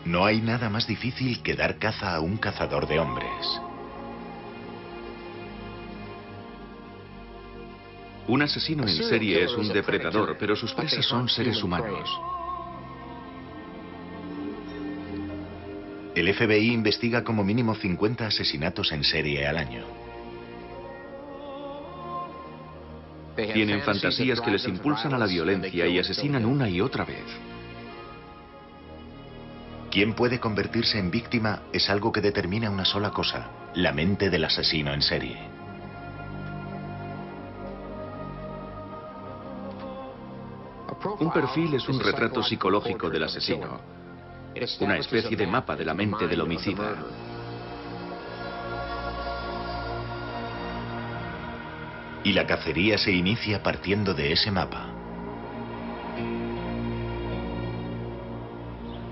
No hay nada más difícil que dar caza a un cazador de hombres. Un asesino en serie es un depredador, pero sus presas son seres humanos. El FBI investiga como mínimo 50 asesinatos en serie al año. Tienen fantasías que les impulsan a la violencia y asesinan una y otra vez. ¿Quién puede convertirse en víctima? Es algo que determina una sola cosa: la mente del asesino en serie. Un perfil es un retrato psicológico del asesino, una especie de mapa de la mente del homicida. Y la cacería se inicia partiendo de ese mapa.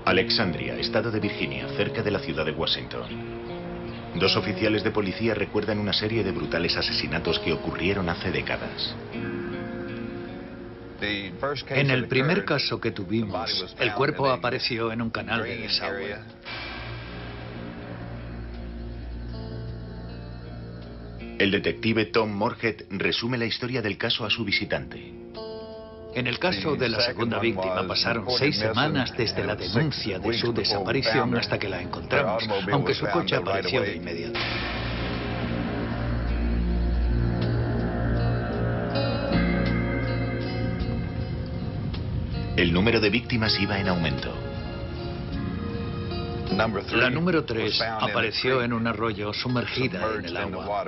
Alexandria, estado de Virginia, cerca de la ciudad de Washington. Dos oficiales de policía recuerdan una serie de brutales asesinatos que ocurrieron hace décadas. En el primer caso que tuvimos, el cuerpo apareció en un canal de desagüe. El detective Tom Morhead resume la historia del caso a su visitante. En el caso de la segunda víctima pasaron 6 semanas desde la denuncia de su desaparición hasta que la encontramos, aunque su coche apareció de inmediato. El número de víctimas iba en aumento. La número 3 apareció en un arroyo sumergida en el agua.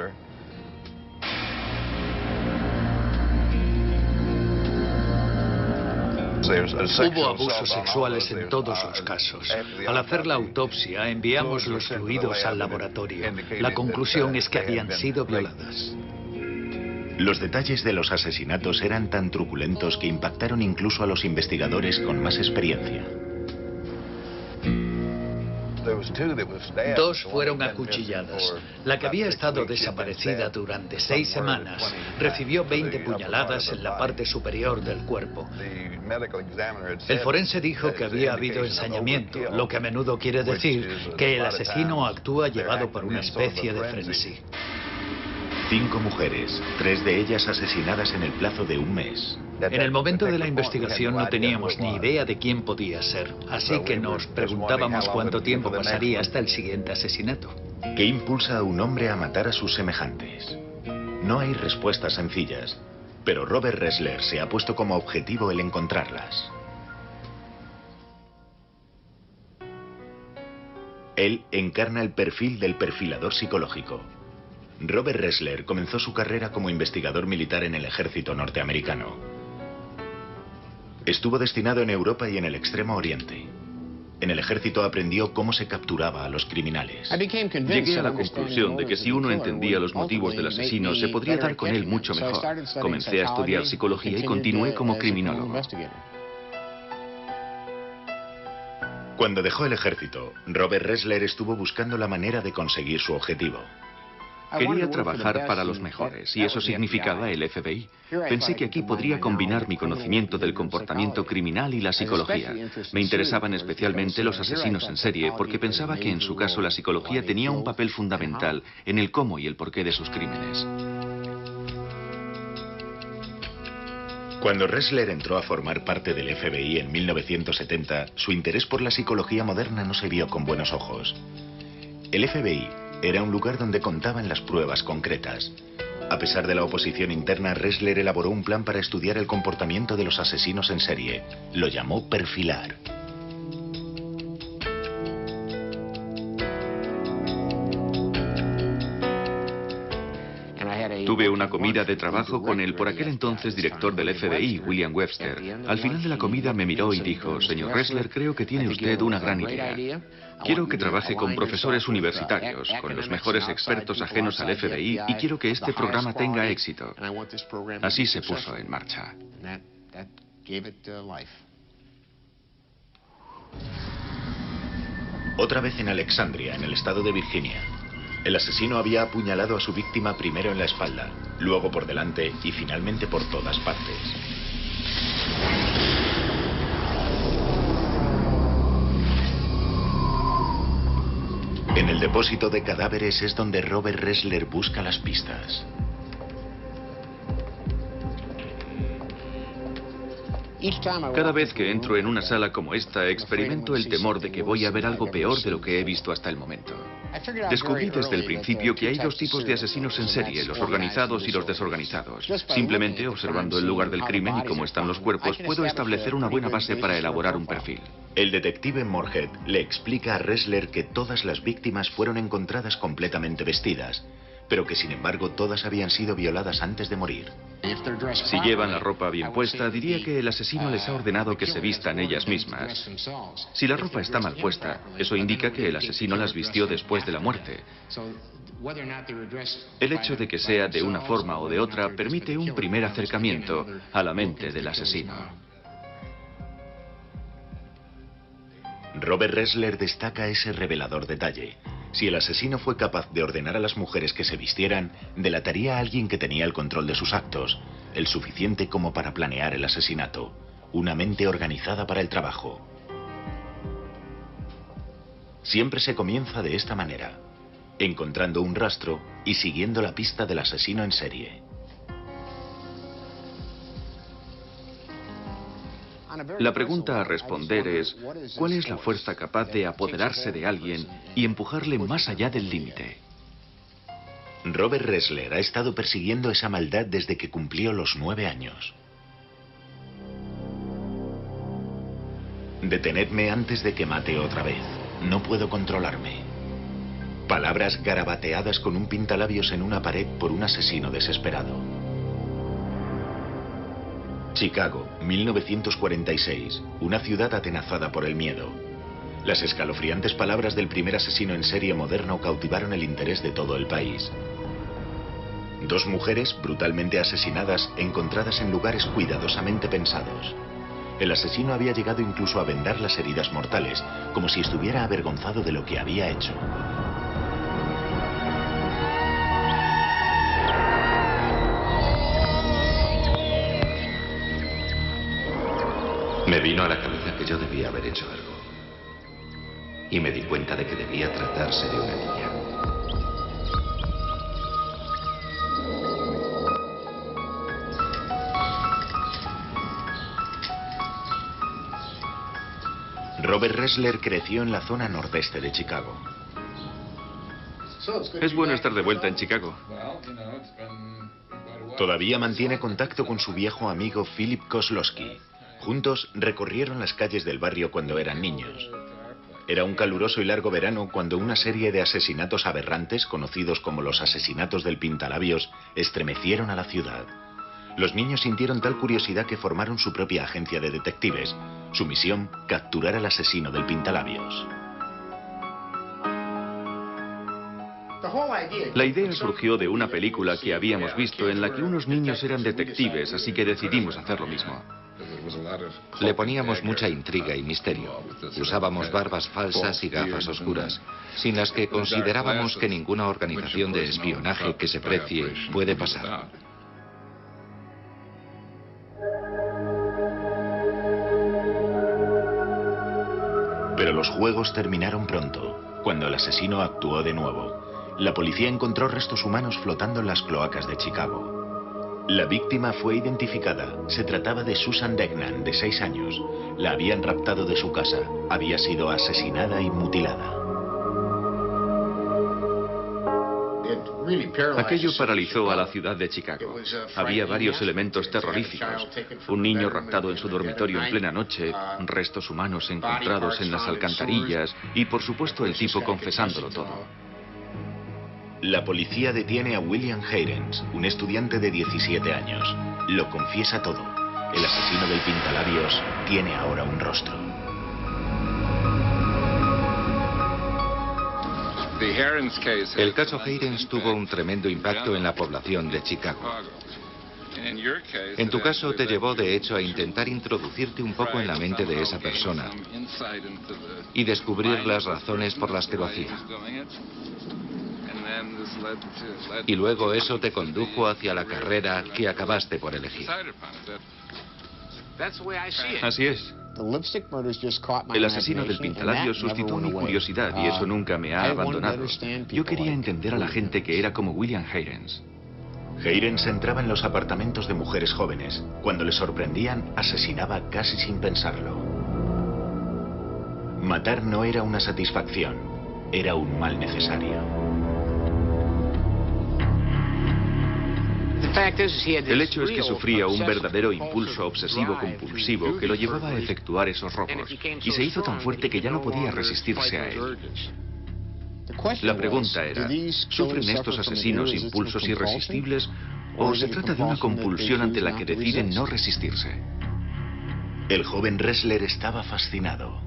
Hubo abusos sexuales en todos los casos. Al hacer la autopsia, enviamos los fluidos al laboratorio. La conclusión es que habían sido violadas. Los detalles de los asesinatos eran tan truculentos que impactaron incluso a los investigadores con más experiencia. 2 fueron acuchilladas. La que había estado desaparecida durante 6 semanas recibió 20 puñaladas en la parte superior del cuerpo. El forense dijo que había habido ensañamiento, lo que a menudo quiere decir que el asesino actúa llevado por una especie de frenesí. 5 mujeres, 3 de ellas asesinadas en el plazo de un mes. En el momento de la investigación no teníamos ni idea de quién podía ser, así que nos preguntábamos cuánto tiempo pasaría hasta el siguiente asesinato. ¿Qué impulsa a un hombre a matar a sus semejantes? No hay respuestas sencillas, pero Robert Ressler se ha puesto como objetivo el encontrarlas. Él encarna el perfil del perfilador psicológico. Robert Ressler comenzó su carrera como investigador militar en el ejército norteamericano. Estuvo destinado en Europa y en el Extremo Oriente. En el ejército aprendió cómo se capturaba a los criminales. Llegué a la conclusión de que si uno entendía los motivos del asesino, se podría dar con él mucho mejor. Comencé a estudiar psicología y continué como criminólogo. Cuando dejó el ejército, Robert Ressler estuvo buscando la manera de conseguir su objetivo. Quería trabajar para los mejores, y eso significaba el FBI. Pensé que aquí podría combinar mi conocimiento del comportamiento criminal y la psicología. Me interesaban especialmente los asesinos en serie, porque pensaba que en su caso la psicología tenía un papel fundamental en el cómo y el porqué de sus crímenes. Cuando Ressler entró a formar parte del FBI en 1970, su interés por la psicología moderna no se vio con buenos ojos. El FBI era un lugar donde contaban las pruebas concretas. A pesar de la oposición interna, Ressler elaboró un plan para estudiar el comportamiento de los asesinos en serie. Lo llamó perfilar. Tuve una comida de trabajo con el por aquel entonces director del FBI, William Webster. Al final de la comida me miró y dijo: señor Ressler, creo que tiene usted una gran idea. Quiero que trabaje con profesores universitarios, con los mejores expertos ajenos al FBI, y quiero que este programa tenga éxito. Así se puso en marcha. Otra vez en Alexandria, en el estado de Virginia. El asesino había apuñalado a su víctima primero en la espalda, luego por delante y finalmente por todas partes. En el depósito de cadáveres es donde Robert Ressler busca las pistas. Cada vez que entro en una sala como esta, experimento el temor de que voy a ver algo peor de lo que he visto hasta el momento. Descubrí desde el principio que hay dos tipos de asesinos en serie, los organizados y los desorganizados. Simplemente observando el lugar del crimen y cómo están los cuerpos, puedo establecer una buena base para elaborar un perfil. El detective Moorhead le explica a Ressler que todas las víctimas fueron encontradas completamente vestidas, pero que sin embargo todas habían sido violadas antes de morir. Si llevan la ropa bien puesta, diría que el asesino les ha ordenado que se vistan ellas mismas. Si la ropa está mal puesta, eso indica que el asesino las vistió después de la muerte. El hecho de que sea de una forma o de otra permite un primer acercamiento a la mente del asesino. Robert Ressler destaca ese revelador detalle. Si el asesino fue capaz de ordenar a las mujeres que se vistieran, delataría a alguien que tenía el control de sus actos, el suficiente como para planear el asesinato. Una mente organizada para el trabajo. Siempre se comienza de esta manera, encontrando un rastro y siguiendo la pista del asesino en serie. La pregunta a responder es, ¿cuál es la fuerza capaz de apoderarse de alguien y empujarle más allá del límite? Robert Ressler ha estado persiguiendo esa maldad desde que cumplió los 9 años. Detenedme antes de que mate otra vez. No puedo controlarme. Palabras garabateadas con un pintalabios en una pared por un asesino desesperado. Chicago, 1946, una ciudad atenazada por el miedo. Las escalofriantes palabras del primer asesino en serie moderno cautivaron el interés de todo el país. Dos mujeres brutalmente asesinadas, encontradas en lugares cuidadosamente pensados. El asesino había llegado incluso a vendar las heridas mortales, como si estuviera avergonzado de lo que había hecho. Me vino a la cabeza que yo debía haber hecho algo. Y me di cuenta de que debía tratarse de una niña. Robert Ressler creció en la zona nordeste de Chicago. Es bueno estar de vuelta en Chicago. Todavía mantiene contacto con su viejo amigo Philip Kozlowski. Juntos recorrieron las calles del barrio cuando eran niños. Era un caluroso y largo verano cuando una serie de asesinatos aberrantes, conocidos como los asesinatos del pintalabios, estremecieron a la ciudad. Los niños sintieron tal curiosidad que formaron su propia agencia de detectives. Su misión, capturar al asesino del pintalabios. La idea surgió de una película que habíamos visto en la que unos niños eran detectives, así que decidimos hacer lo mismo. Le poníamos mucha intriga y misterio. Usábamos barbas falsas y gafas oscuras, sin las que considerábamos que ninguna organización de espionaje que se precie puede pasar. Pero los juegos terminaron pronto, cuando el asesino actuó de nuevo. La policía encontró restos humanos flotando en las cloacas de Chicago. La víctima fue identificada. Se trataba de Susan Degnan, de 6 años. La habían raptado de su casa. Había sido asesinada y mutilada. Aquello paralizó a la ciudad de Chicago. Había varios elementos terroríficos. Un niño raptado en su dormitorio en plena noche, restos humanos encontrados en las alcantarillas y, por supuesto, el tipo confesándolo todo. La policía detiene a William Heirens, un estudiante de 17 años. Lo confiesa todo. El asesino del pintalabios tiene ahora un rostro. El caso Heirens tuvo un tremendo impacto en la población de Chicago. En tu caso te llevó de hecho a intentar introducirte un poco en la mente de esa persona y descubrir las razones por las que lo hacía. Y luego eso te condujo hacia la carrera que acabaste por elegir. Así es. El asesino del pintalabios suscitó mi curiosidad y eso nunca me ha abandonado. Yo quería entender a la gente que era como William Heirens. Heirens entraba en los apartamentos de mujeres jóvenes. Cuando le sorprendían, asesinaba casi sin pensarlo. Matar no era una satisfacción, era un mal necesario. El hecho es que sufría un verdadero impulso obsesivo-compulsivo que lo llevaba a efectuar esos robos y se hizo tan fuerte que ya no podía resistirse a él. La pregunta era, ¿sufren estos asesinos impulsos irresistibles o se trata de una compulsión ante la que deciden no resistirse? El joven Ressler estaba fascinado.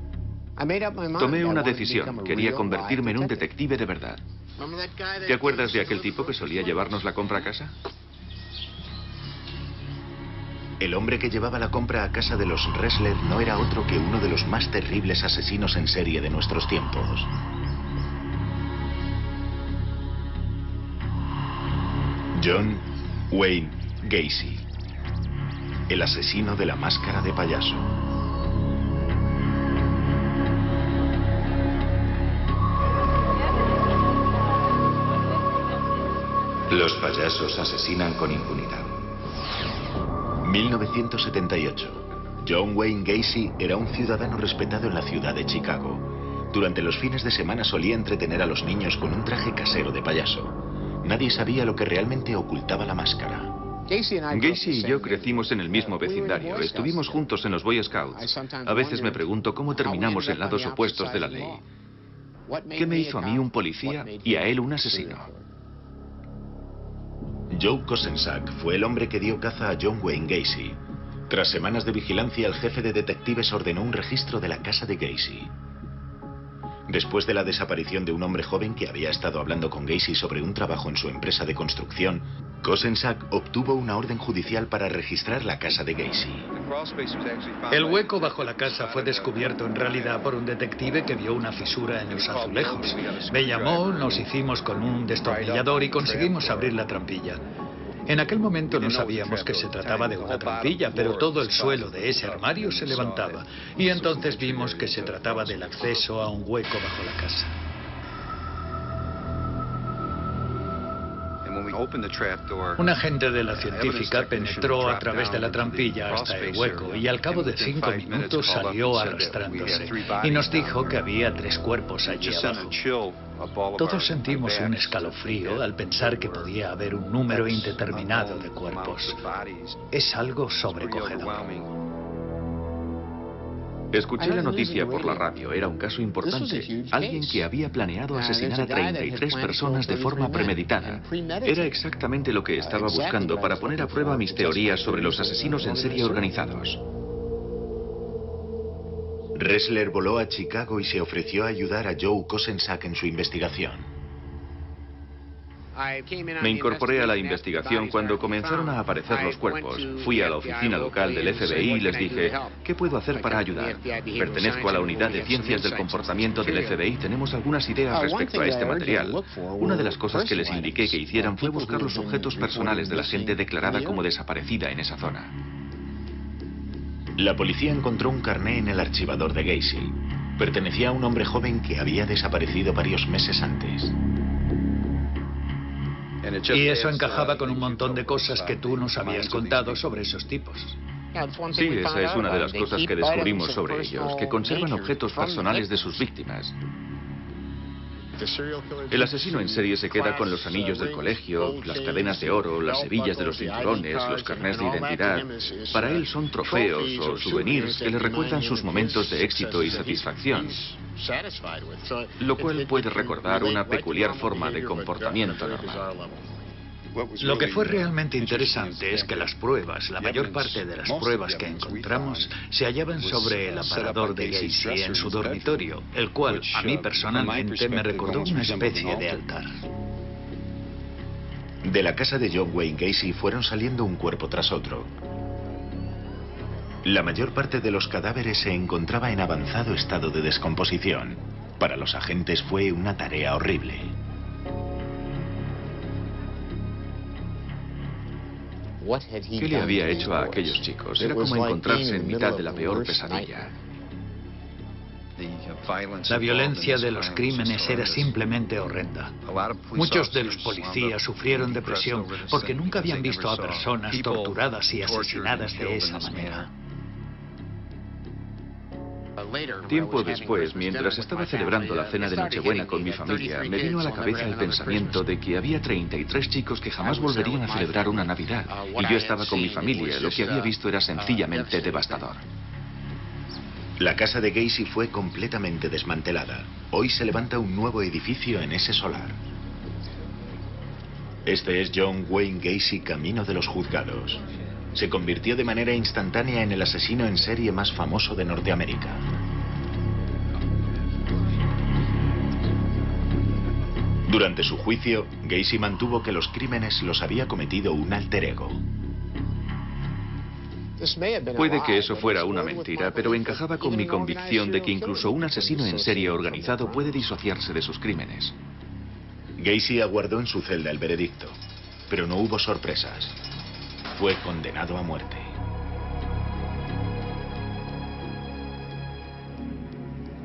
Tomé una decisión, quería convertirme en un detective de verdad. ¿Te acuerdas de aquel tipo que solía llevarnos la compra a casa? El hombre que llevaba la compra a casa de los Ressler no era otro que uno de los más terribles asesinos en serie de nuestros tiempos. John Wayne Gacy, el asesino de la máscara de payaso. Los payasos asesinan con impunidad. 1978. John Wayne Gacy era un ciudadano respetado en la ciudad de Chicago. Durante los fines de semana solía entretener a los niños con un traje casero de payaso. Nadie sabía lo que realmente ocultaba la máscara. Gacy y yo crecimos en el mismo vecindario. Estuvimos juntos en los Boy Scouts. A veces me pregunto cómo terminamos en lados opuestos de la ley. ¿Qué me hizo a mí un policía y a él un asesino? Joe Kosenczak fue el hombre que dio caza a John Wayne Gacy. Tras semanas de vigilancia, el jefe de detectives ordenó un registro de la casa de Gacy. Después de la desaparición de un hombre joven que había estado hablando con Gacy sobre un trabajo en su empresa de construcción, Kosenczak obtuvo una orden judicial para registrar la casa de Gacy. El hueco bajo la casa fue descubierto en realidad por un detective que vio una fisura en los azulejos. Me llamó, nos hicimos con un destornillador y conseguimos abrir la trampilla. En aquel momento no sabíamos que se trataba de una trampilla, pero todo el suelo de ese armario se levantaba. Y entonces vimos que se trataba del acceso a un hueco bajo la casa. Un agente de la científica penetró a través de la trampilla hasta el hueco y al cabo de 5 minutos salió arrastrándose y nos dijo que había 3 cuerpos allí abajo. Todos sentimos un escalofrío al pensar que podía haber un número indeterminado de cuerpos. Es algo sobrecogedor. Escuché la noticia por la radio. Era un caso importante. Alguien que había planeado asesinar a 33 personas de forma premeditada. Era exactamente lo que estaba buscando para poner a prueba mis teorías sobre los asesinos en serie organizados. Ressler voló a Chicago y se ofreció a ayudar a Joe Kosenczak en su investigación. Me incorporé a la investigación cuando comenzaron a aparecer los cuerpos. Fui a la oficina local del FBI y les dije, ¿qué puedo hacer para ayudar? Pertenezco a la unidad de ciencias del comportamiento del FBI. Tenemos algunas ideas respecto a este material. Una de las cosas que les indiqué que hicieran fue buscar los objetos personales de la gente declarada como desaparecida en esa zona. La policía encontró un carné en el archivador de Gacy. Pertenecía a un hombre joven que había desaparecido varios meses antes. Y eso encajaba con un montón de cosas que tú nos habías contado sobre esos tipos. Sí, esa es una de las cosas que descubrimos sobre ellos, que conservan objetos personales de sus víctimas. El asesino en serie se queda con los anillos del colegio, las cadenas de oro, las hebillas de los cinturones, los carnés de identidad. Para él son trofeos o souvenirs que le recuerdan sus momentos de éxito y satisfacción, lo cual puede recordar una peculiar forma de comportamiento normal. Lo que fue realmente interesante es que las pruebas, la mayor parte de las pruebas que encontramos, se hallaban sobre el aparador de Gacy en su dormitorio, el cual, a mí personalmente, me recordó una especie de altar. De la casa de John Wayne Gacy fueron saliendo un cuerpo tras otro. La mayor parte de los cadáveres se encontraba en avanzado estado de descomposición. Para los agentes fue una tarea horrible. ¿Qué le había hecho a aquellos chicos? Era como encontrarse en mitad de la peor pesadilla. La violencia de los crímenes era simplemente horrenda. Muchos de los policías sufrieron depresión porque nunca habían visto a personas torturadas y asesinadas de esa manera. Tiempo después, mientras estaba celebrando la cena de Nochebuena con mi familia, me vino a la cabeza el pensamiento de que había 33 chicos que jamás volverían a celebrar una Navidad. Y yo estaba con mi familia. Lo que había visto era sencillamente devastador. La casa de Gacy fue completamente desmantelada. Hoy se levanta un nuevo edificio en ese solar. Este es John Wayne Gacy camino de los juzgados. Se convirtió de manera instantánea en el asesino en serie más famoso de Norteamérica. Durante su juicio, Gacy mantuvo que los crímenes los había cometido un alter ego. Puede que eso fuera una mentira, pero encajaba con mi convicción de que incluso un asesino en serie organizado puede disociarse de sus crímenes. Gacy aguardó en su celda el veredicto, pero no hubo sorpresas. Fue condenado a muerte.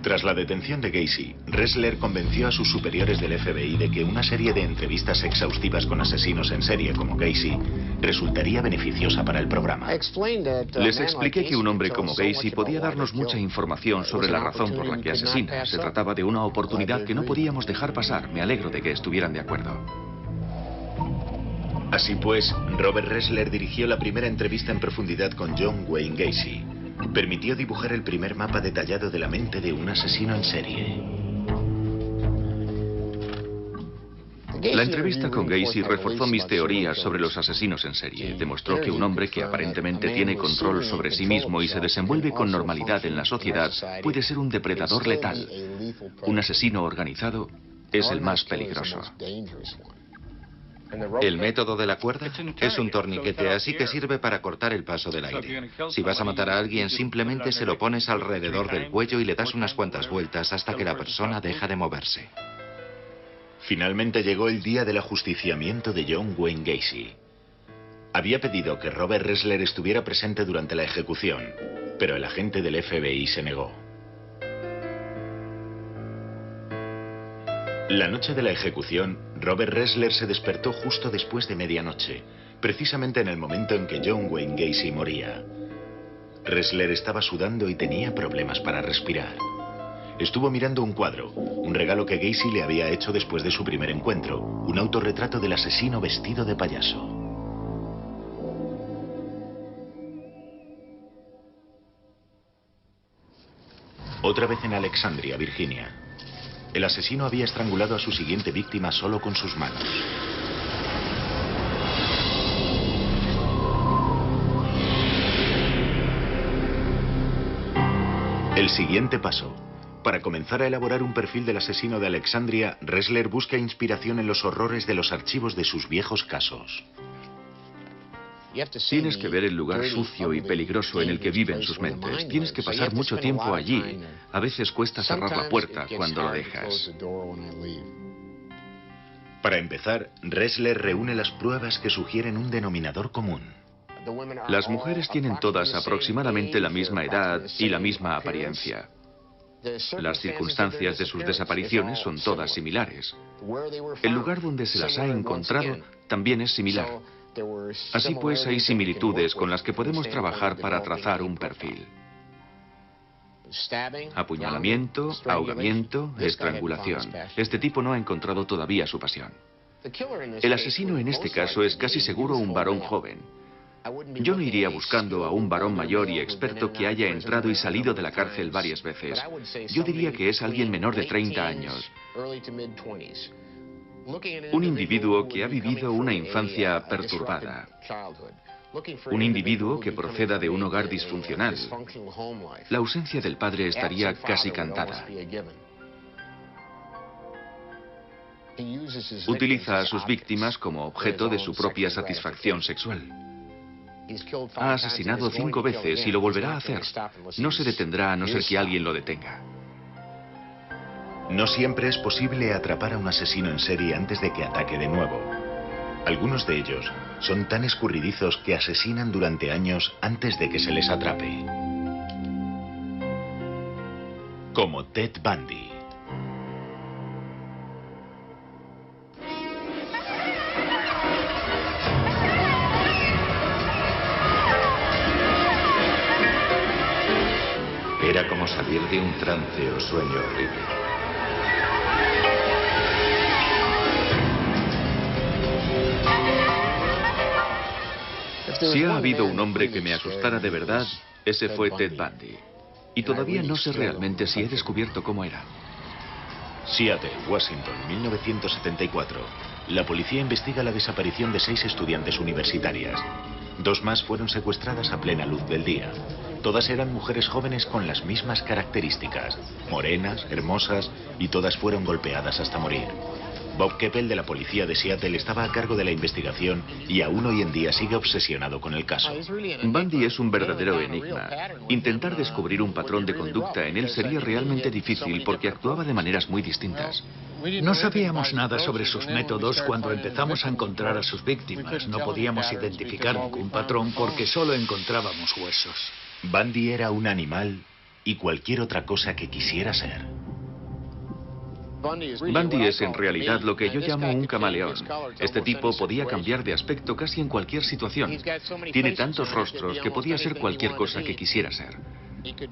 Tras la detención de Gacy, Ressler convenció a sus superiores del FBI de que una serie de entrevistas exhaustivas con asesinos en serie como Gacy resultaría beneficiosa para el programa. Les expliqué que un hombre como Gacy podía darnos mucha información sobre la razón por la que asesina. Se trataba de una oportunidad que no podíamos dejar pasar. Me alegro de que estuvieran de acuerdo. Así pues, Robert Ressler dirigió la primera entrevista en profundidad con John Wayne Gacy. Permitió dibujar el primer mapa detallado de la mente de un asesino en serie. La entrevista con Gacy reforzó mis teorías sobre los asesinos en serie. Demostró que un hombre que aparentemente tiene control sobre sí mismo y se desenvuelve con normalidad en la sociedad puede ser un depredador letal. Un asesino organizado es el más peligroso. El método de la cuerda es un torniquete, así que sirve para cortar el paso del aire. Si vas a matar a alguien, simplemente se lo pones alrededor del cuello y le das unas cuantas vueltas hasta que la persona deja de moverse. Finalmente llegó el día del ajusticiamiento de John Wayne Gacy. Había pedido que Robert Ressler estuviera presente durante la ejecución, pero el agente del FBI se negó. La noche de la ejecución, Robert Ressler se despertó justo después de medianoche, precisamente en el momento en que John Wayne Gacy moría. Ressler estaba sudando y tenía problemas para respirar. Estuvo mirando un cuadro, un regalo que Gacy le había hecho después de su primer encuentro, un autorretrato del asesino vestido de payaso. Otra vez en Alexandria, Virginia. El asesino había estrangulado a su siguiente víctima solo con sus manos. El siguiente paso. Para comenzar a elaborar un perfil del asesino de Alexandria, Ressler busca inspiración en los horrores de los archivos de sus viejos casos. Tienes que ver el lugar sucio y peligroso en el que viven sus mentes. Tienes que pasar mucho tiempo allí. A veces cuesta cerrar la puerta cuando la dejas. Para empezar, Ressler reúne las pruebas que sugieren un denominador común. Las mujeres tienen todas aproximadamente la misma edad y la misma apariencia. Las circunstancias de sus desapariciones son todas similares. El lugar donde se las ha encontrado también es similar. Así pues, hay similitudes con las que podemos trabajar para trazar un perfil. Apuñalamiento, ahogamiento, estrangulación. Este tipo no ha encontrado todavía su pasión. El asesino en este caso es casi seguro un varón joven. Yo no iría buscando a un varón mayor y experto que haya entrado y salido de la cárcel varias veces. Yo diría que es alguien menor de 30 años. Un individuo que ha vivido una infancia perturbada. Un individuo que proceda de un hogar disfuncional. La ausencia del padre estaría casi cantada. Utiliza a sus víctimas como objeto de su propia satisfacción sexual. Ha asesinado 5 veces y lo volverá a hacer. No se detendrá a no ser que alguien lo detenga. No siempre es posible atrapar a un asesino en serie antes de que ataque de nuevo. Algunos de ellos Son tan escurridizos que asesinan durante años antes de que se les atrape. Como Ted Bundy. Era como salir de un trance o sueño horrible. Si ha habido un hombre que me asustara de verdad, ese fue Ted Bundy. Y todavía no sé realmente si he descubierto cómo era. Seattle, Washington, 1974. La policía investiga la desaparición de 6 estudiantes universitarias. 2 más fueron secuestradas a plena luz del día. Todas eran mujeres jóvenes con las mismas características, morenas, hermosas, y todas fueron golpeadas hasta morir. Bob Keppel de la policía de Seattle estaba a cargo de la investigación y aún hoy en día sigue obsesionado con el caso. Bundy es un verdadero enigma. Intentar descubrir un patrón de conducta en él sería realmente difícil porque actuaba de maneras muy distintas. No sabíamos nada sobre sus métodos cuando empezamos a encontrar a sus víctimas. No podíamos identificar ningún patrón porque solo encontrábamos huesos. Bundy era un animal y cualquier otra cosa que quisiera ser. Bundy es en realidad lo que yo llamo un camaleón. Este tipo podía cambiar de aspecto casi en cualquier situación. Tiene tantos rostros que podía ser cualquier cosa que quisiera ser.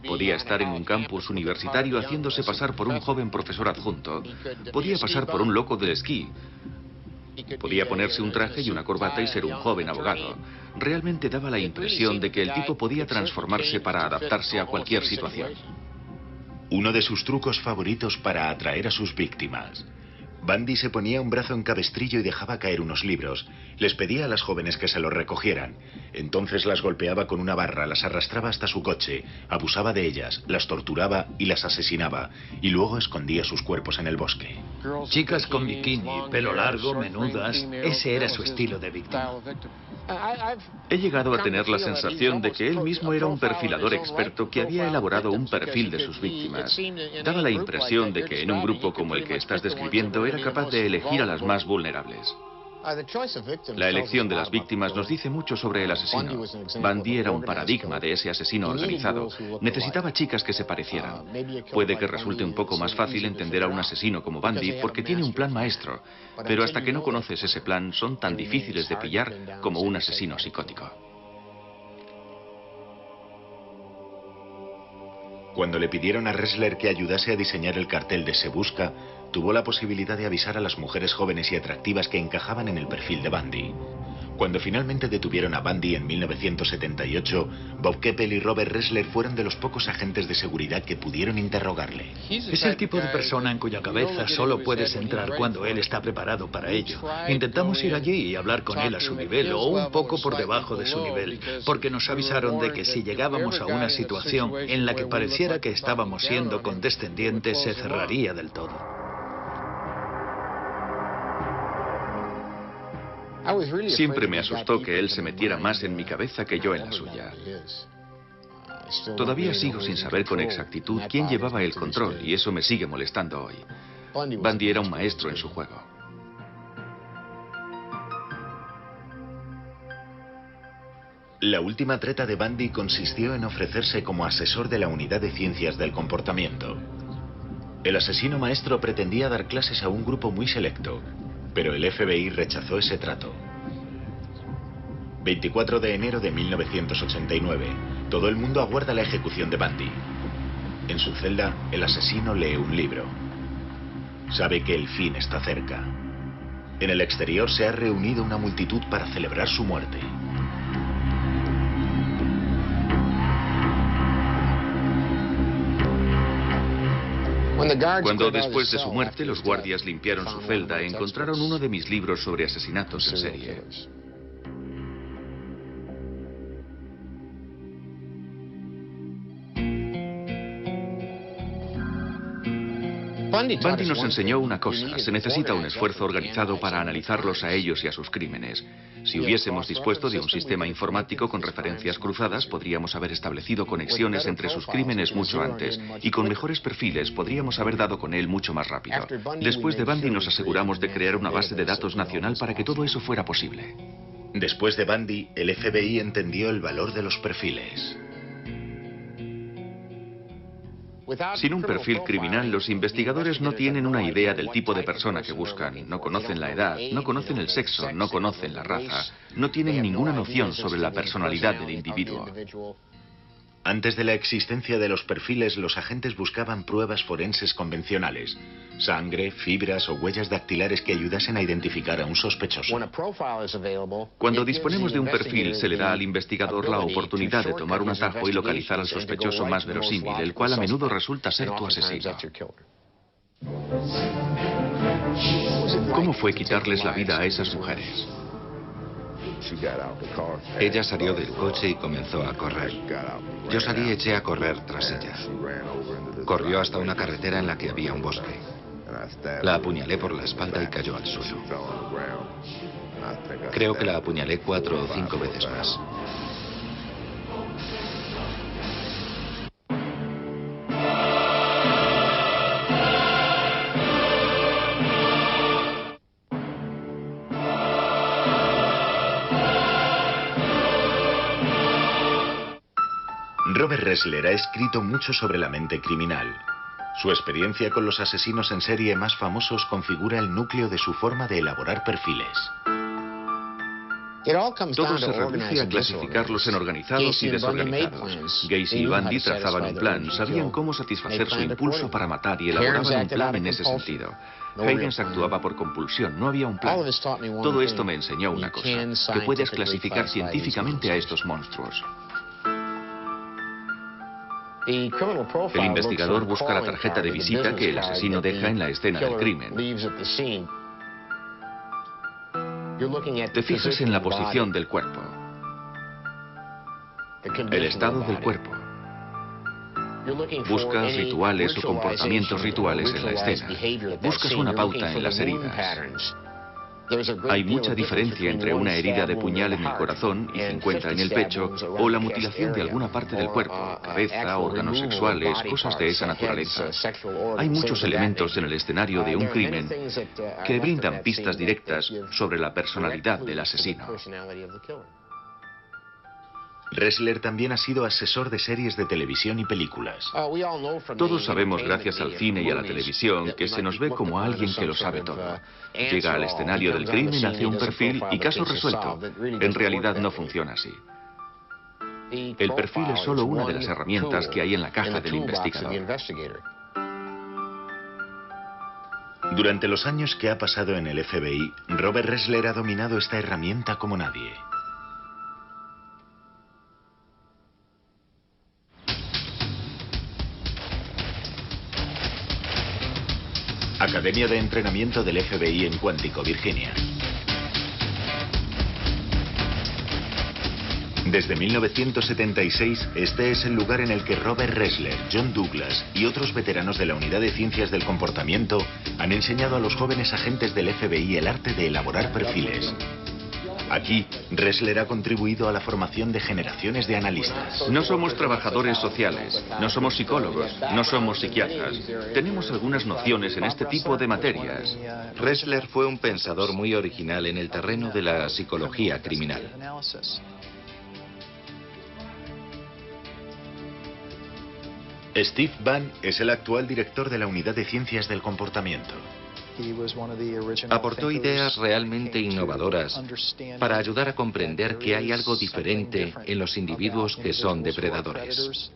Podía estar en un campus universitario haciéndose pasar por un joven profesor adjunto. Podía pasar por un loco del esquí. Podía ponerse un traje y una corbata y ser un joven abogado. Realmente daba la impresión de que el tipo podía transformarse para adaptarse a cualquier situación. Uno de sus trucos favoritos para atraer a sus víctimas. Bundy se ponía un brazo en cabestrillo y dejaba caer unos libros. Les pedía a las jóvenes que se los recogieran. Entonces las golpeaba con una barra, las arrastraba hasta su coche, abusaba de ellas, las torturaba y las asesinaba. Y luego escondía sus cuerpos en el bosque. Chicas con bikini, pelo largo, menudas. Ese era su estilo de víctima. He llegado a tener la sensación de que él mismo era un perfilador experto que había elaborado un perfil de sus víctimas. Daba la impresión de que en un grupo como el que estás describiendo era capaz de elegir a las más vulnerables. La elección de las víctimas nos dice mucho sobre el asesino. Bundy era un paradigma de ese asesino organizado. Necesitaba chicas que se parecieran. Puede que resulte un poco más fácil entender a un asesino como Bundy porque tiene un plan maestro, pero hasta que no conoces ese plan son tan difíciles de pillar como un asesino psicótico. Cuando le pidieron a Ressler que ayudase a diseñar el cartel de Se Busca, tuvo la posibilidad de avisar a las mujeres jóvenes y atractivas que encajaban en el perfil de Bundy. Cuando finalmente detuvieron a Bundy en 1978, Bob Keppel y Robert Ressler fueron de los pocos agentes de seguridad que pudieron interrogarle. Es el tipo de persona en cuya cabeza solo puedes entrar cuando él está preparado para ello. Intentamos ir allí y hablar con él a su nivel o un poco por debajo de su nivel, porque nos avisaron de que si llegábamos a una situación en la que pareciera que estábamos siendo condescendientes, se cerraría del todo. Siempre me asustó que él se metiera más en mi cabeza que yo en la suya. Todavía sigo sin saber con exactitud quién llevaba el control y eso me sigue molestando hoy. Bundy era un maestro en su juego. La última treta de Bundy consistió en ofrecerse como asesor de la Unidad de Ciencias del Comportamiento. El asesino maestro pretendía dar clases a un grupo muy selecto, pero el FBI rechazó ese trato. 24 de enero de 1989. Todo el mundo aguarda la ejecución de Bundy. En su celda, el asesino lee un libro. Sabe que el fin está cerca. En el exterior se ha reunido una multitud para celebrar su muerte. Cuando después de su muerte los guardias limpiaron su celda, encontraron uno de mis libros sobre asesinatos en serie. Bundy nos enseñó una cosa: se necesita un esfuerzo organizado para analizarlos a ellos y a sus crímenes. Si hubiésemos dispuesto de un sistema informático con referencias cruzadas, podríamos haber establecido conexiones entre sus crímenes mucho antes, y con mejores perfiles podríamos haber dado con él mucho más rápido. Después de Bundy nos aseguramos de crear una base de datos nacional para que todo eso fuera posible. Después de Bundy, el FBI entendió el valor de los perfiles. Sin un perfil criminal, los investigadores no tienen una idea del tipo de persona que buscan. No conocen la edad, no conocen el sexo, no conocen la raza, no tienen ninguna noción sobre la personalidad del individuo. Antes de la existencia de los perfiles, los agentes buscaban pruebas forenses convencionales: sangre, fibras o huellas dactilares que ayudasen a identificar a un sospechoso. Cuando disponemos de un perfil, se le da al investigador la oportunidad de tomar un atajo y localizar al sospechoso más verosímil, el cual a menudo resulta ser tu asesino. ¿Cómo fue quitarles la vida a esas mujeres? Ella salió del coche y comenzó a correr. Yo salí y eché a correr tras ella. Corrió hasta una carretera en la que había un bosque. La apuñalé por la espalda y cayó al suelo. Creo que la apuñalé 4 o 5 veces más. Robert Ressler ha escrito mucho sobre la mente criminal. Su experiencia con los asesinos en serie más famosos configura el núcleo de su forma de elaborar perfiles. Todo se reduce a clasificarlos en organizados y desorganizados. Gacy y Bundy trazaban un plan, sabían cómo satisfacer su impulso para matar y elaboraban un plan en ese sentido. Higgins actuaba por compulsión, no había un plan. Todo esto me enseñó una cosa, que puedes clasificar científicamente a estos monstruos. El investigador busca la tarjeta de visita que el asesino deja en la escena del crimen. Te fijas en la posición del cuerpo, el estado del cuerpo. Buscas rituales o comportamientos rituales en la escena. Buscas una pauta en las heridas. Hay mucha diferencia entre una herida de puñal en el corazón y 50 en el pecho, o la mutilación de alguna parte del cuerpo, cabeza, órganos sexuales, cosas de esa naturaleza. Hay muchos elementos en el escenario de un crimen que brindan pistas directas sobre la personalidad del asesino. Ressler también ha sido asesor de series de televisión y películas. Todos sabemos, gracias al cine y a la televisión, que se nos ve como alguien que lo sabe todo. Llega al escenario del crimen, hace un perfil y caso resuelto. En realidad no funciona así. El perfil es solo una de las herramientas que hay en la caja del investigador. Durante los años que ha pasado en el FBI, Robert Ressler ha dominado esta herramienta como nadie. Academia de Entrenamiento del FBI en Quantico, Virginia. Desde 1976, este es el lugar en el que Robert Ressler, John Douglas y otros veteranos de la Unidad de Ciencias del Comportamiento han enseñado a los jóvenes agentes del FBI el arte de elaborar perfiles. Aquí, Ressler ha contribuido a la formación de generaciones de analistas. No somos trabajadores sociales, no somos psicólogos, no somos psiquiatras. Tenemos algunas nociones en este tipo de materias. Ressler fue un pensador muy original en el terreno de la psicología criminal. Steve Bann es el actual director de la Unidad de Ciencias del Comportamiento. Aportó ideas realmente innovadoras para ayudar a comprender que hay algo diferente en los individuos que son depredadores.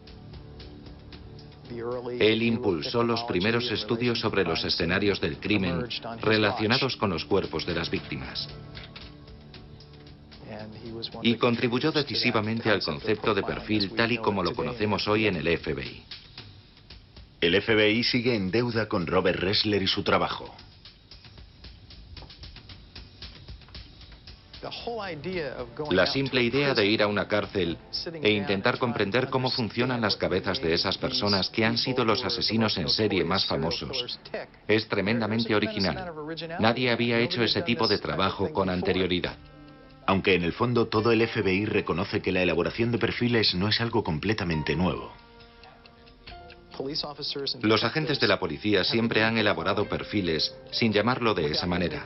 Él impulsó los primeros estudios sobre los escenarios del crimen relacionados con los cuerpos de las víctimas. Y contribuyó decisivamente al concepto de perfil tal y como lo conocemos hoy en el FBI. El FBI sigue en deuda con Robert Ressler y su trabajo. La simple idea de ir a una cárcel e intentar comprender cómo funcionan las cabezas de esas personas que han sido los asesinos en serie más famosos es tremendamente original. Nadie había hecho ese tipo de trabajo con anterioridad. Aunque en el fondo todo el FBI reconoce que la elaboración de perfiles no es algo completamente nuevo. Los agentes de la policía siempre han elaborado perfiles sin llamarlo de esa manera.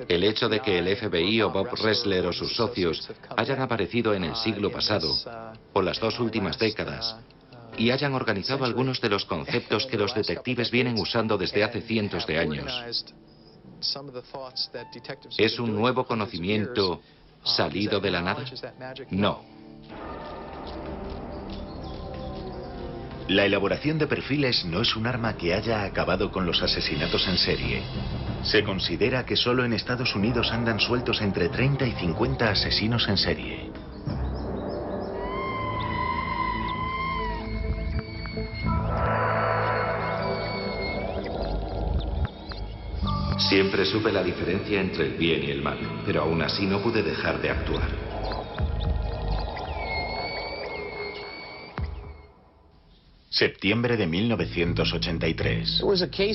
El hecho de que el FBI o Bob Ressler o sus socios hayan aparecido en el siglo pasado o las 2 últimas décadas y hayan organizado algunos de los conceptos que los detectives vienen usando desde hace cientos de años, ¿es un nuevo conocimiento salido de la nada? No. La elaboración de perfiles no es un arma que haya acabado con los asesinatos en serie. Se considera que solo en Estados Unidos andan sueltos entre 30 y 50 asesinos en serie. Siempre supe la diferencia entre el bien y el mal, pero aún así no pude dejar de actuar. Septiembre de 1983.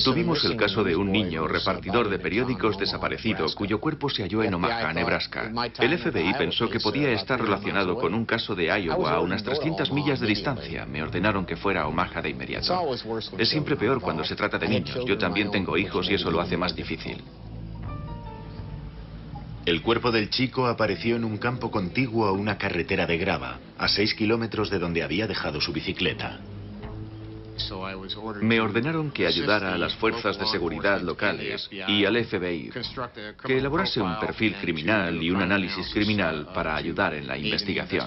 Tuvimos el caso de un niño repartidor de periódicos desaparecido cuyo cuerpo se halló en Omaha, Nebraska. El FBI pensó que podía estar relacionado con un caso de Iowa a unas 300 millas de distancia. Me ordenaron que fuera a Omaha de inmediato. Es siempre peor cuando se trata de niños. Yo también tengo hijos y eso lo hace más difícil. El cuerpo del chico apareció en un campo contiguo a una carretera de grava, a 6 kilómetros de donde había dejado su bicicleta. Me ordenaron que ayudara a las fuerzas de seguridad locales y al FBI que elaborase un perfil criminal y un análisis criminal para ayudar en la investigación.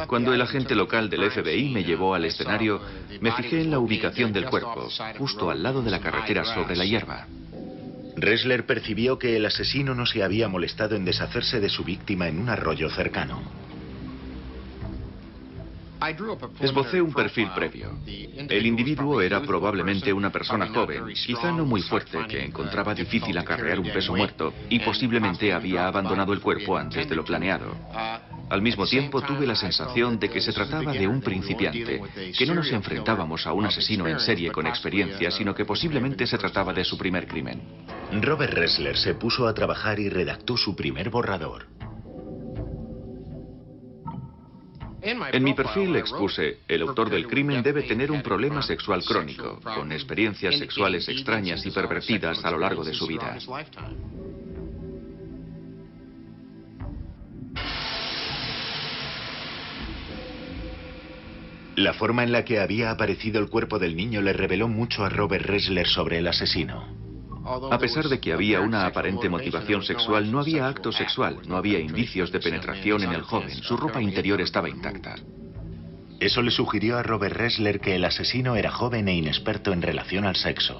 Cuando el agente local del FBI me llevó al escenario, me fijé en la ubicación del cuerpo, justo al lado de la carretera sobre la hierba. Ressler percibió que el asesino no se había molestado en deshacerse de su víctima en un arroyo cercano. Esbocé un perfil previo. El individuo era probablemente una persona joven, quizá no muy fuerte, que encontraba difícil acarrear un peso muerto y posiblemente había abandonado el cuerpo antes de lo planeado. Al mismo tiempo tuve la sensación de que se trataba de un principiante, que no nos enfrentábamos a un asesino en serie con experiencia, sino que posiblemente se trataba de su primer crimen. Robert Ressler se puso a trabajar y redactó su primer borrador. En mi perfil expuse, el autor del crimen debe tener un problema sexual crónico, con experiencias sexuales extrañas y pervertidas a lo largo de su vida. La forma en la que había aparecido el cuerpo del niño le reveló mucho a Robert Ressler sobre el asesino. A pesar de que había una aparente motivación sexual, no había acto sexual, no había indicios de penetración en el joven, su ropa interior estaba intacta. Eso le sugirió a Robert Ressler que el asesino era joven e inexperto en relación al sexo.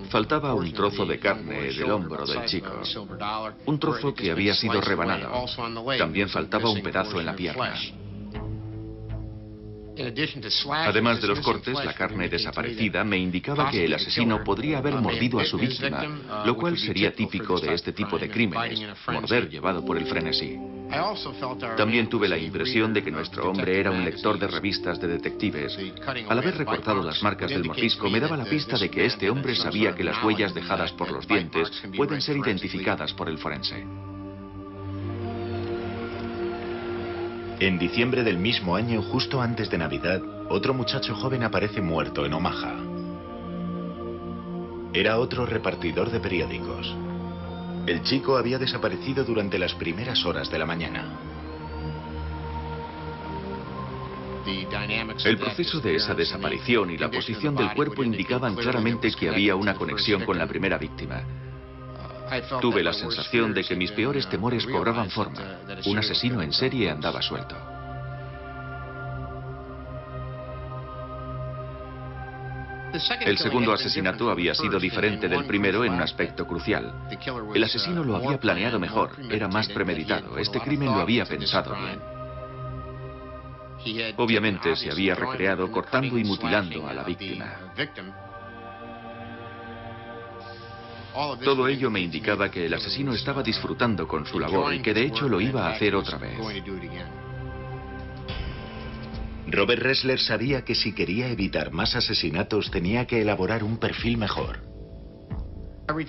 Faltaba un trozo de carne del hombro del chico, un trozo que había sido rebanado. También faltaba un pedazo en la pierna. Además de los cortes, la carne desaparecida me indicaba que el asesino podría haber mordido a su víctima, lo cual sería típico de este tipo de crímenes, morder llevado por el frenesí. También tuve la impresión de que nuestro hombre era un lector de revistas de detectives. Al haber recortado las marcas del mordisco, me daba la pista de que este hombre sabía que las huellas dejadas por los dientes pueden ser identificadas por el forense. En diciembre del mismo año, justo antes de Navidad, otro muchacho joven aparece muerto en Omaha. Era otro repartidor de periódicos. El chico había desaparecido durante las primeras horas de la mañana. El proceso de esa desaparición y la posición del cuerpo indicaban claramente que había una conexión con la primera víctima. Tuve la sensación de que mis peores temores cobraban forma. Un asesino en serie andaba suelto. El segundo asesinato había sido diferente del primero en un aspecto crucial. El asesino lo había planeado mejor, era más premeditado. Este crimen lo había pensado bien. Obviamente se había recreado cortando y mutilando a la víctima. Todo ello me indicaba que el asesino estaba disfrutando con su labor y que de hecho lo iba a hacer otra vez. Robert Ressler sabía que si quería evitar más asesinatos tenía que elaborar un perfil mejor.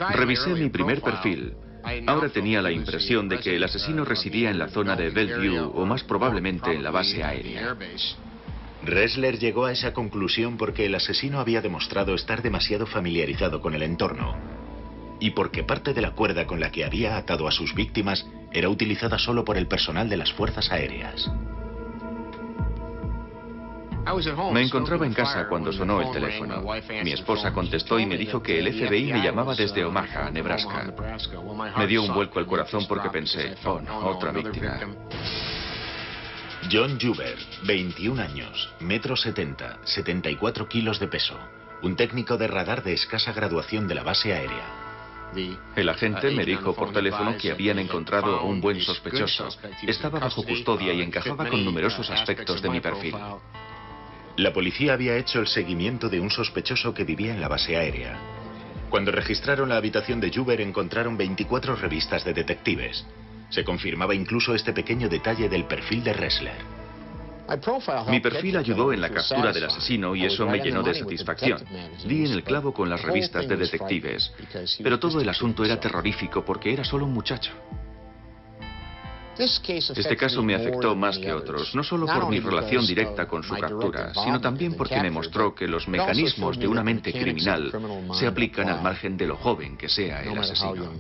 Revisé mi primer perfil. Ahora tenía la impresión de que el asesino residía en la zona de Bellevue o más probablemente en la base aérea. Ressler llegó a esa conclusión porque el asesino había demostrado estar demasiado familiarizado con el entorno y porque parte de la cuerda con la que había atado a sus víctimas era utilizada solo por el personal de las fuerzas aéreas. Me encontraba en casa cuando sonó el teléfono. Mi esposa contestó y me dijo que el FBI me llamaba desde Omaha, Nebraska. Me dio un vuelco al corazón porque pensé, oh no, otra víctima. John Juber, 21 años, 1,70 m, 74 kilos de peso. Un técnico de radar de escasa graduación de la base aérea. El agente me dijo por teléfono que habían encontrado un buen sospechoso. Estaba bajo custodia y encajaba con numerosos aspectos de mi perfil. La policía había hecho el seguimiento de un sospechoso que vivía en la base aérea. Cuando registraron la habitación de Juber encontraron 24 revistas de detectives. Se confirmaba incluso este pequeño detalle del perfil de Ressler. Mi perfil ayudó en la captura del asesino y eso me llenó de satisfacción. Di en el clavo con las revistas de detectives. Pero todo el asunto era terrorífico porque era solo un muchacho. Este caso me afectó más que otros, no solo por mi relación directa con su captura, sino también porque me mostró que los mecanismos de una mente criminal se aplican al margen de lo joven que sea el asesino.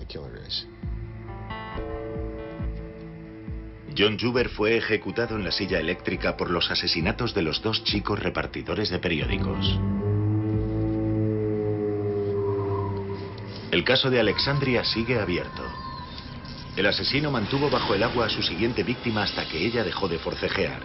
John Juber fue ejecutado en la silla eléctrica por los asesinatos de los 2 chicos repartidores de periódicos. El caso de Alexandria sigue abierto. El asesino mantuvo bajo el agua a su siguiente víctima hasta que ella dejó de forcejear.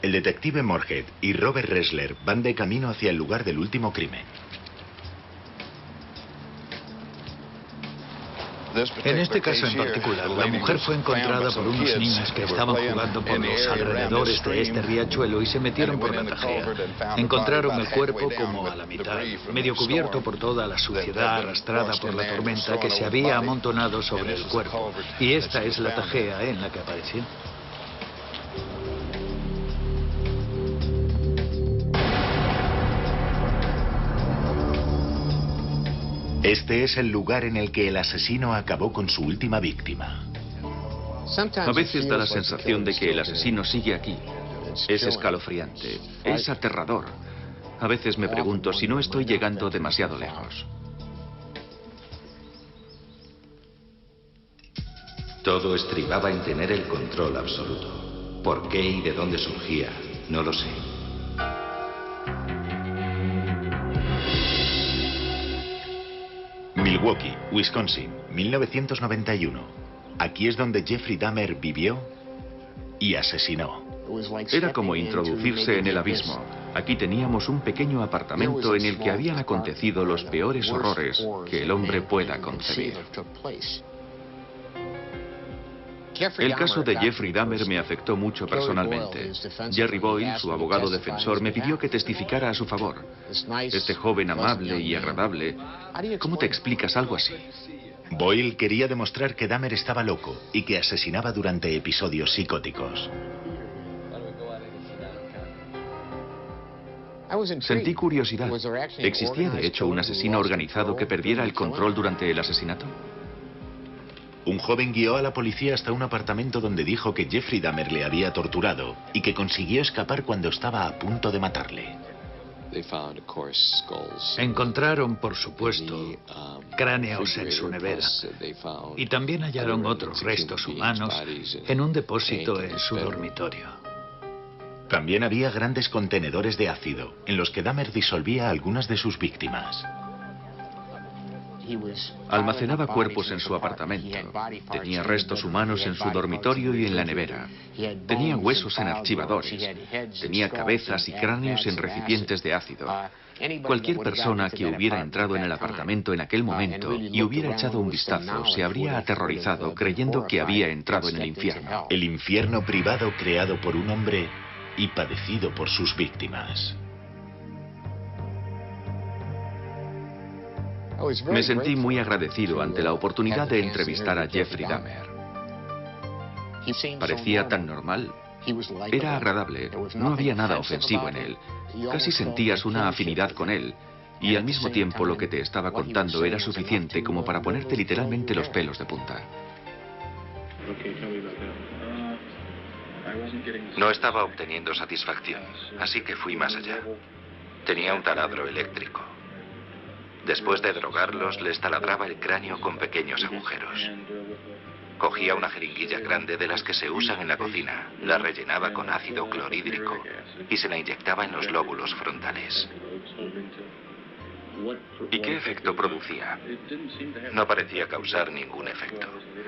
El detective Moorhead y Robert Ressler van de camino hacia el lugar del último crimen. En este caso en particular, la mujer fue encontrada por unos niños que estaban jugando por los alrededores de este riachuelo y se metieron por la tajea. Encontraron el cuerpo como a la mitad, medio cubierto por toda la suciedad arrastrada por la tormenta que se había amontonado sobre el cuerpo. Y esta es la tajea en la que apareció. Este es el lugar en el que el asesino acabó con su última víctima. A veces da la sensación de que el asesino sigue aquí. Es escalofriante, es aterrador. A veces me pregunto si no estoy llegando demasiado lejos. Todo estribaba en tener el control absoluto. ¿Por qué y de dónde surgía? No lo sé. Milwaukee, Wisconsin, 1991. Aquí es donde Jeffrey Dahmer vivió y asesinó. Era como introducirse en el abismo. Aquí teníamos un pequeño apartamento en el que habían acontecido los peores horrores que el hombre pueda concebir. El caso de Jeffrey Dahmer me afectó mucho personalmente. Jerry Boyle, su abogado defensor, me pidió que testificara a su favor. Este joven amable y agradable, ¿cómo te explicas algo así? Boyle quería demostrar que Dahmer estaba loco y que asesinaba durante episodios psicóticos. Sentí curiosidad. ¿Existía de hecho un asesino organizado que perdiera el control durante el asesinato? Un joven guió a la policía hasta un apartamento donde dijo que Jeffrey Dahmer le había torturado y que consiguió escapar cuando estaba a punto de matarle. Encontraron, por supuesto, cráneos en su nevera y también hallaron otros restos humanos en un depósito en su dormitorio. También había grandes contenedores de ácido en los que Dahmer disolvía a algunas de sus víctimas. Almacenaba cuerpos en su apartamento. Tenía restos humanos en su dormitorio y en la nevera. Tenía huesos en archivadores. Tenía cabezas y cráneos en recipientes de ácido. Cualquier persona que hubiera entrado en el apartamento en aquel momento y hubiera echado un vistazo se habría aterrorizado creyendo que había entrado en el infierno. El infierno privado creado por un hombre y padecido por sus víctimas. Me sentí muy agradecido ante la oportunidad de entrevistar a Jeffrey Dahmer. Parecía tan normal. Era agradable. No había nada ofensivo en él. Casi sentías una afinidad con él. Y al mismo tiempo lo que te estaba contando era suficiente como para ponerte literalmente los pelos de punta. No estaba obteniendo satisfacción, así que fui más allá. Tenía un taladro eléctrico. Después de drogarlos, les taladraba el cráneo con pequeños agujeros. Cogía una jeringuilla grande de las que se usan en la cocina, la rellenaba con ácido clorhídrico y se la inyectaba en los lóbulos frontales. ¿Y qué efecto producía? No parecía causar ningún efecto.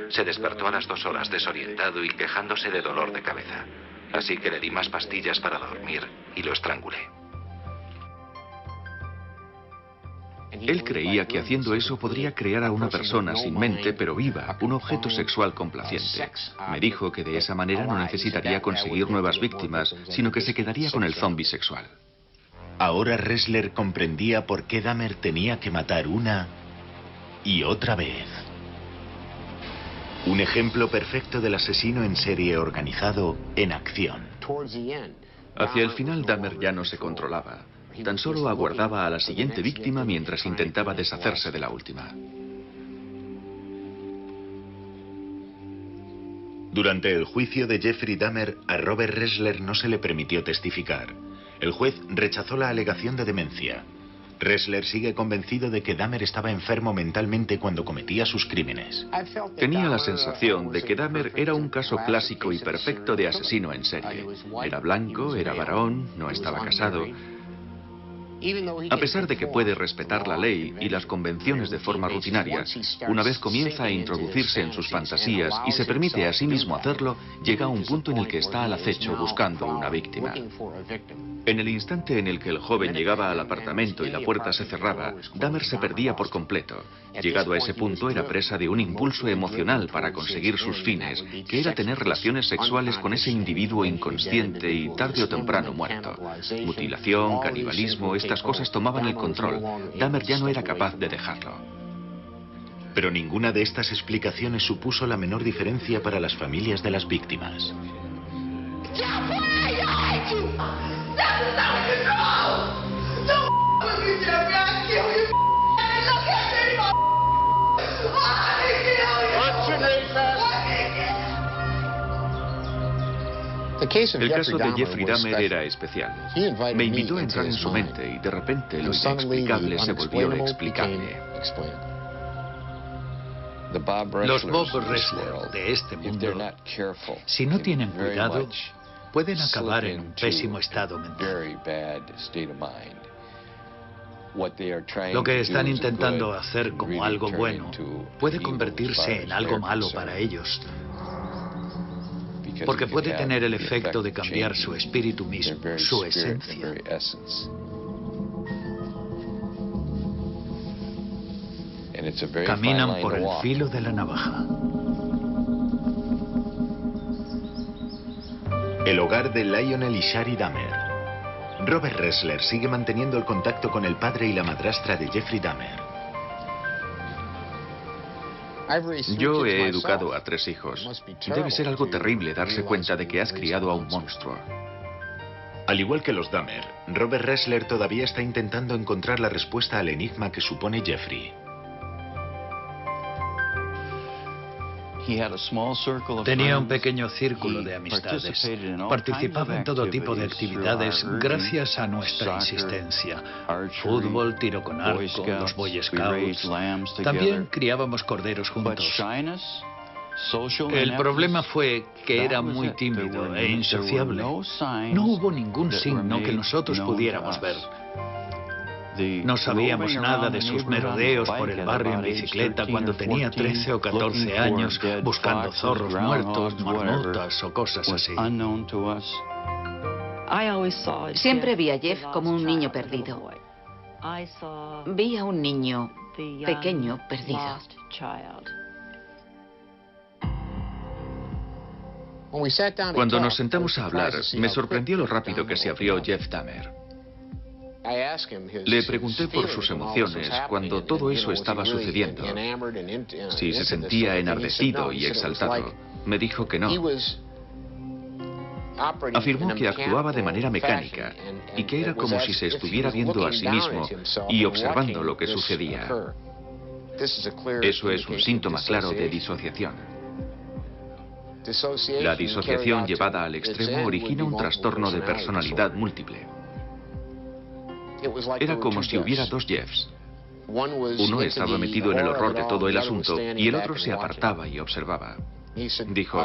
Se despertó a las 2 horas desorientado y quejándose de dolor de cabeza. Así que le di más pastillas para dormir y lo estrangulé. Él creía que haciendo eso podría crear a una persona sin mente pero viva, un objeto sexual complaciente. Me dijo que de esa manera no necesitaría conseguir nuevas víctimas, sino que se quedaría con el zombie sexual. Ahora Ressler comprendía por qué Dahmer tenía que matar una y otra vez. Un ejemplo perfecto del asesino en serie organizado en acción. Hacia el final Dahmer ya no se controlaba. Tan solo aguardaba a la siguiente víctima mientras intentaba deshacerse de la última. Durante el juicio de Jeffrey Dahmer, a Robert Ressler no se le permitió testificar. El juez rechazó la alegación de demencia. Ressler sigue convencido de que Dahmer estaba enfermo mentalmente cuando cometía sus crímenes. Tenía la sensación de que Dahmer era un caso clásico y perfecto de asesino en serie. Era blanco, era varón, no estaba casado. A pesar de que puede respetar la ley y las convenciones de forma rutinaria, una vez comienza a introducirse en sus fantasías y se permite a sí mismo hacerlo, llega a un punto en el que está al acecho buscando una víctima. En el instante en el que el joven llegaba al apartamento y la puerta se cerraba, Dahmer se perdía por completo. Llegado a ese punto era presa de un impulso emocional para conseguir sus fines, que era tener relaciones sexuales con ese individuo inconsciente y tarde o temprano muerto. Mutilación, canibalismo, estas cosas tomaban el control. Dahmer ya no era capaz de dejarlo. Pero ninguna de estas explicaciones supuso la menor diferencia para las familias de las víctimas. El caso de Jeffrey Dahmer era especial. Me invitó a entrar en su mente y de repente lo inexplicable se volvió explicable. Los Bob Ressler de este mundo, si no tienen cuidado, pueden acabar en un pésimo estado mental. Lo que están intentando hacer como algo bueno puede convertirse en algo malo para ellos, porque puede tener el efecto de cambiar su espíritu mismo, su esencia. Caminan por el filo de la navaja. El hogar de Lionel y Shari Dahmer. Robert Ressler sigue manteniendo el contacto con el padre y la madrastra de Jeffrey Dahmer. Yo he educado a 3 hijos. Debe ser algo terrible darse cuenta de que has criado a un monstruo. Al igual que los Dahmer, Robert Ressler todavía está intentando encontrar la respuesta al enigma que supone Jeffrey. Tenía un pequeño círculo de amistades. Participaba en todo tipo de actividades gracias a nuestra insistencia. Fútbol, tiro con arco, los Boy Scouts. También criábamos corderos juntos. El problema fue que era muy tímido e insociable. No hubo ningún signo que nosotros pudiéramos ver. No sabíamos nada de sus merodeos por el barrio en bicicleta cuando tenía 13 o 14 años, buscando zorros muertos, marmotas o cosas así. Siempre vi a Jeff como un niño perdido. Vi a un niño pequeño perdido. Cuando nos sentamos a hablar, me sorprendió lo rápido que se abrió Jeff Dahmer. Le pregunté por sus emociones cuando todo eso estaba sucediendo. Si se sentía enardecido y exaltado. Me dijo que no. Afirmó que actuaba de manera mecánica y que era como si se estuviera viendo a sí mismo y observando lo que sucedía. Eso es un síntoma claro de disociación. La disociación llevada al extremo origina un trastorno de personalidad múltiple. Era como si hubiera dos Jeffs. Uno estaba metido en el horror de todo el asunto y el otro se apartaba y observaba. Dijo,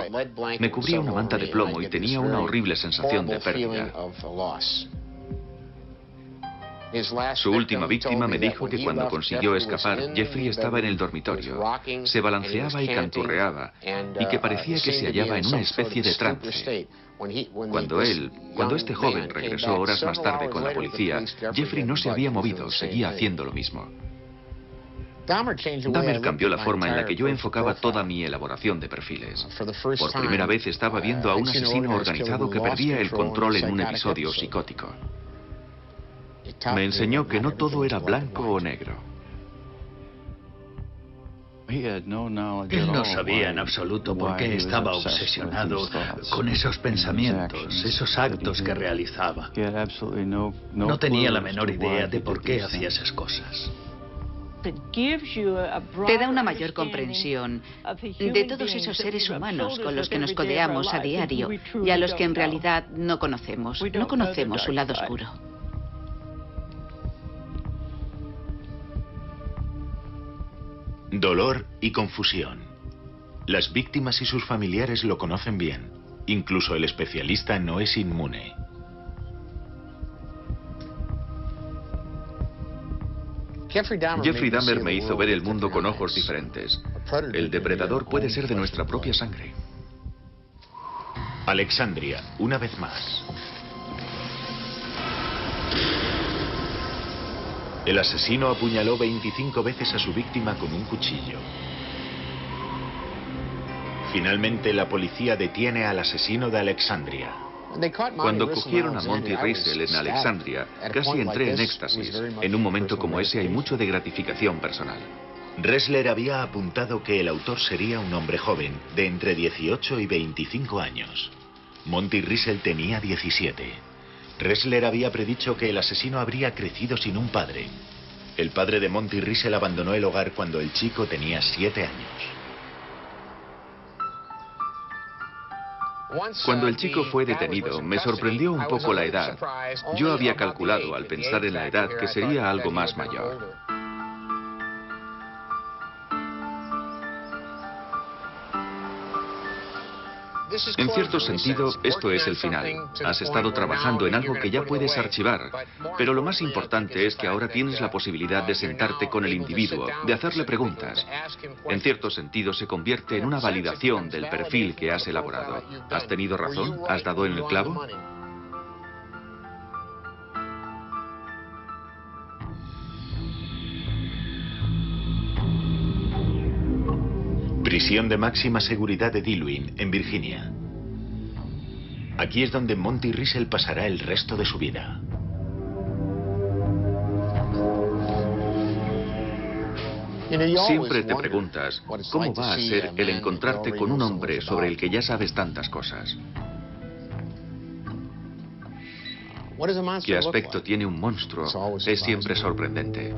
me cubría una manta de plomo y tenía una horrible sensación de pérdida. Su última víctima me dijo que cuando consiguió escapar, Jeffrey estaba en el dormitorio, se balanceaba y canturreaba, y que parecía que se hallaba en una especie de trance. Cuando este joven regresó horas más tarde con la policía, Jeffrey no se había movido, seguía haciendo lo mismo. Dahmer cambió la forma en la que yo enfocaba toda mi elaboración de perfiles. Por primera vez estaba viendo a un asesino organizado que perdía el control en un episodio psicótico. Me enseñó que no todo era blanco o negro. Él no sabía en absoluto por qué estaba obsesionado con esos pensamientos, esos actos que realizaba. No tenía la menor idea de por qué hacía esas cosas. Te da una mayor comprensión de todos esos seres humanos con los que nos codeamos a diario y a los que en realidad no conocemos. No conocemos su lado oscuro. Dolor y confusión. Las víctimas y sus familiares lo conocen bien. Incluso el especialista no es inmune. Jeffrey Dahmer me hizo ver el mundo con ojos diferentes. El depredador puede ser de nuestra propia sangre. Alexandria, una vez más. El asesino apuñaló 25 veces a su víctima con un cuchillo. Finalmente, la policía detiene al asesino de Alexandria. Cuando cogieron a Monty Riesel en Alexandria, casi entré en éxtasis. En un momento como ese hay mucho de gratificación personal. Riesler había apuntado que el autor sería un hombre joven, de entre 18 y 25 años. Monty Riesel tenía 17. Riesler había predicho que el asesino habría crecido sin un padre. El padre de Monty Riesel abandonó el hogar cuando el chico tenía 7 años. Cuando el chico fue detenido, me sorprendió un poco la edad. Yo había calculado, al pensar en la edad, que sería algo más mayor. En cierto sentido, esto es el final. Has estado trabajando en algo que ya puedes archivar, pero lo más importante es que ahora tienes la posibilidad de sentarte con el individuo, de hacerle preguntas. En cierto sentido, se convierte en una validación del perfil que has elaborado. ¿Has tenido razón? ¿Has dado en el clavo? Prisión de máxima seguridad de Dillwyn, en Virginia. Aquí es donde Monty Riesel pasará el resto de su vida. Siempre te preguntas, ¿cómo va a ser el encontrarte con un hombre sobre el que ya sabes tantas cosas? ¿Qué aspecto tiene un monstruo? Es siempre sorprendente.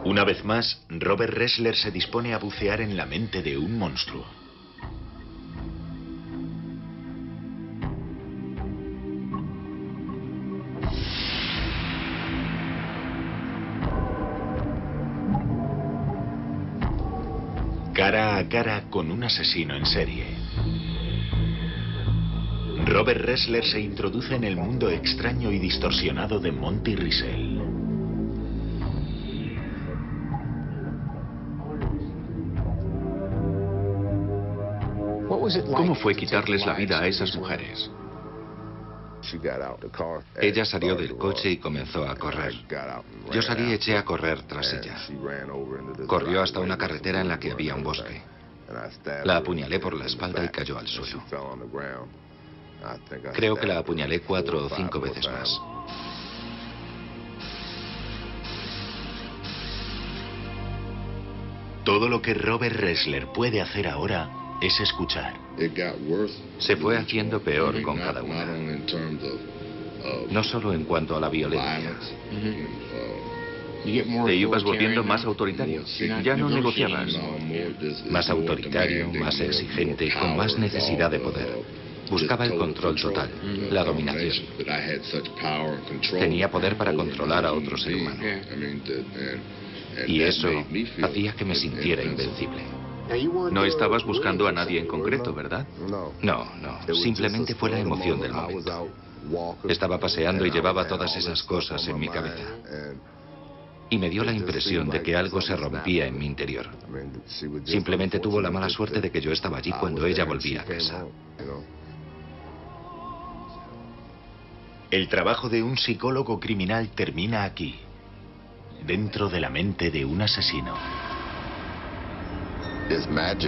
Una vez más, Robert Riesler se dispone a bucear en la mente de un monstruo. Cara a cara con un asesino en serie. Robert Riesler se introduce en el mundo extraño y distorsionado de Monty Riesel. ¿Cómo fue quitarles la vida a esas mujeres? Ella salió del coche y comenzó a correr. Yo salí y eché a correr tras ella. Corrió hasta una carretera en la que había un bosque. La apuñalé por la espalda y cayó al suelo. Creo que la apuñalé 4 o 5 veces más. Todo lo que Robert Riesler puede hacer ahora es escuchar. Se fue haciendo peor con cada una. No solo en cuanto a la violencia. Te ibas volviendo más autoritario. Ya no negociabas. Más autoritario, más exigente, con más necesidad de poder. Buscaba el control total, la dominación. Tenía poder para controlar a otro ser humano. Y eso hacía que me sintiera invencible. No estabas buscando a nadie en concreto, ¿verdad? No, simplemente fue la emoción del momento. Estaba paseando y llevaba todas esas cosas en mi cabeza. Y me dio la impresión de que algo se rompía en mi interior. Simplemente tuvo la mala suerte de que yo estaba allí cuando ella volvía a casa. El trabajo de un psicólogo criminal termina aquí, dentro de la mente de un asesino.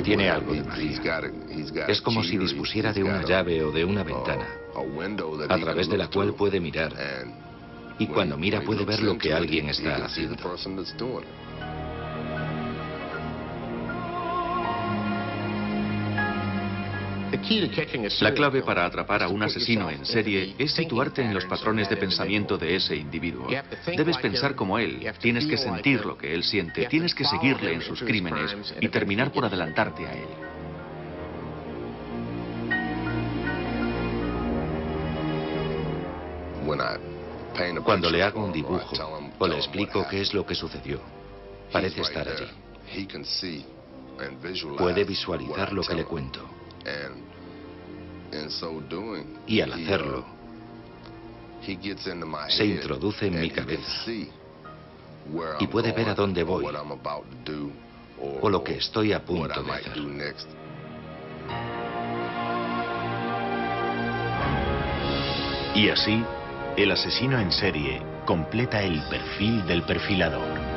Tiene algo de magia. Es como si dispusiera de una llave o de una ventana, a través de la cual puede mirar. Y cuando mira puede ver lo que alguien está haciendo. La clave para atrapar a un asesino en serie es situarte en los patrones de pensamiento de ese individuo. Debes pensar como él, tienes que sentir lo que él siente, tienes que seguirle en sus crímenes y terminar por adelantarte a él. Cuando le hago un dibujo o le explico qué es lo que sucedió, parece estar allí. Puede visualizar lo que le cuento. Y al hacerlo, se introduce en mi cabeza y puede ver a dónde voy o lo que estoy a punto de hacer. Y así, el asesino en serie completa el perfil del perfilador.